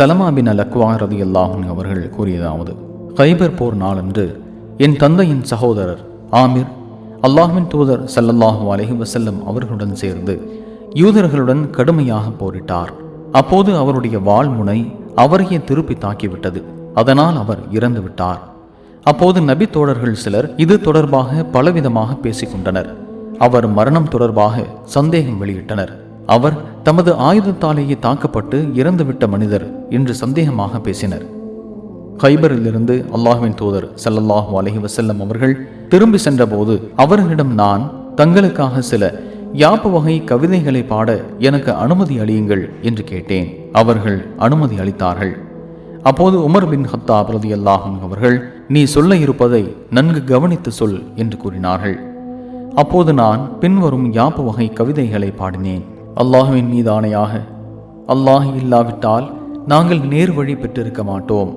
சலமா பின் அல்-அக்வா ரலியல்லாஹு அன்ஹு அவர்கள் கூறியதாவது, கைபர் போர் நாளன்று என் தந்தையின் சகோதரர் ஆமிர் அல்லாஹ்வின் தூதர் ஸல்லல்லாஹு அலைஹி வஸல்லம் அவர்களுடன் சேர்ந்து யூதர்களுடன் கடுமையாக போரிட்டார். அப்போது அவருடைய வாள் முனை அவரையே திருப்பி தாக்கிவிட்டது. அதனால் அவர் இறந்து விட்டார். அப்போது நபி தோழர்கள் சிலர் இது தொடர்பாக பலவிதமாக பேசிக்கொண்டனர். அவர் மரணம் தொடர்பாக சந்தேகம் வெளியிட்டனர். அவர் தமது ஆயுதத்தாலேயே தாக்கப்பட்டு இறந்துவிட்ட மனிதர் என்று சந்தேகமாக பேசினர். கைபரிலிருந்து அல்லாஹ்வின் தூதர் ஸல்லல்லாஹு அலைஹி வஸல்லம் அவர்கள் திரும்பி சென்றபோது அவர்களிடம், நான் தங்களுக்காக சில யாப்பு வகை கவிதைகளை பாட எனக்கு அனுமதி அளியுங்கள் என்று கேட்டேன். அவர்கள் அனுமதி அளித்தார்கள். அப்போது உமர் பின் ஹத்தாப் ரலியல்லாஹு அன்ஹு அவர்கள், நீ சொல்ல இருப்பதை நன்கு கவனித்து சொல் என்று கூறினார்கள். அப்போது நான் பின்வரும் யாப்பு வகை கவிதைகளை பாடினேன். அல்லாஹுவின் மீது ஆணையாக, அல்லாஹ் இல்லாவிட்டால் நாங்கள் நேர் வழி பெற்றிருக்க மாட்டோம்,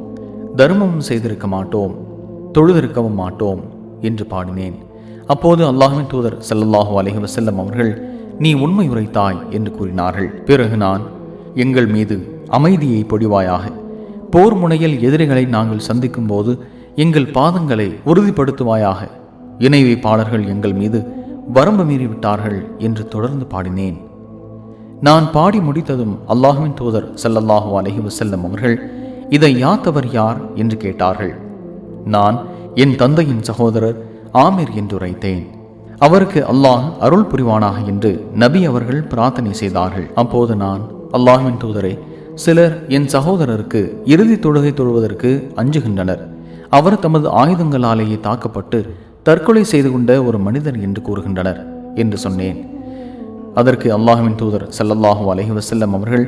தர்மமும் செய்திருக்க மாட்டோம், தொழுதிருக்கவும் மாட்டோம் என்று பாடினேன். அப்போது அல்லாஹ்வின் தூதர் ஸல்லல்லாஹு அலைஹி வஸல்லம் அவர்கள், நீ உண்மை உரைத்தாய் என்று கூறினார்கள். பிறகு நான், எங்கள் மீது அமைதியை பொழிவாயாக, போர் முனையில் எதிரிகளை நாங்கள் சந்திக்கும் போது எங்கள் பாதங்களை உறுதிப்படுத்துவாயாக, இணை வைப்பாளர்கள் எங்கள் மீது வரம்பு மீறிவிட்டார்கள் என்று தொடர்ந்து பாடினேன். நான் பாடி முடித்ததும் அல்லாஹ்வின் தூதர் ஸல்லல்லாஹு அலைஹி வஸல்லம் அவர்கள், இதை யாத்தவர் யார் என்று கேட்டார்கள். நான் என் தந்தையின் சகோதரர் ஆமிர் என்று உரைத்தேன். அவருக்கு அல்லாஹ் அருள் புரிவானாக என்று நபி அவர்கள் பிரார்த்தனை செய்தார்கள். அப்போது நான், அல்லாஹ்வின் தூதரே, சிலர் என் சகோதரருக்கு இறுதி தொழுகை தொழுவதற்கு அஞ்சுகின்றனர். அவர் தமது ஆயுதங்களாலேயே தாக்கப்பட்டு தற்கொலை செய்து கொண்ட ஒரு மனிதர் என்று கூறுகின்றனர் என்று சொன்னேன். அதற்கு அல்லாஹ்வின் தூதர் ஸல்லல்லாஹு அலைஹி வஸல்லம் அவர்கள்,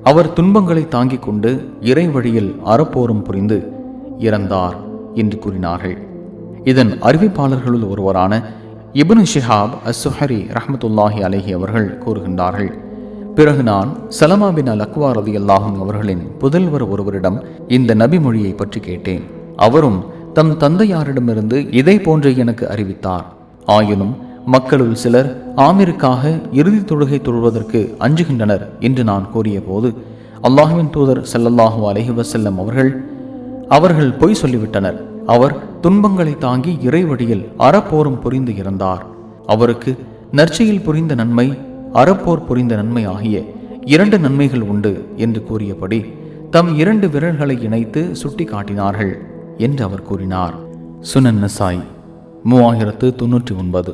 அவர் துன்பங்களை தாங்கிக் கொண்டு இறை வழியில் அறப்போரும் புரிந்து இறந்தார் என்று கூறினார்கள். இதன் அறிவிப்பாளர்களுள் ஒருவரான இப்னு ஷிஹாப் அஸ்-ஸுஹரி ரஹ்மத்துல்லாஹி அலைஹி அவர்கள் கூறுகின்றார்கள், பிறகு நான் சலமா பின் அல்-அக்வா ரலியல்லாஹு அன்ஹு அவர்களின் புதல்வர் ஒருவரிடம் இந்த நபி மொழியை பற்றி கேட்டேன். அவரும் தம் தந்தையாரிடமிருந்து இதை போன்று எனக்கு அறிவித்தார். ஆயினும் மக்களுள் சிலர் ஆமிருக்காக இறுதி தொழுகை தொழுவதற்கு அஞ்சுகின்றனர் என்று நான் கூறிய போது அல்லாஹ்வின் தூதர் ஸல்லல்லாஹு அலைஹி வஸல்லம் அவர்கள் பொய் சொல்லிவிட்டனர். அவர் துன்பங்களை தாங்கி இறைவழியில் அறப்போரும் புரிந்து இறந்தார். அவருக்கு நற்செயல் புரிந்த நன்மை, அறப்போர் புரிந்த நன்மை ஆகிய 2 நன்மைகள் உண்டு என்று கூறியபடி தம் 2 விரல்களை இணைத்து சுட்டி காட்டினார்கள் என்று அவர் கூறினார். சுனன் நசாய் 3099.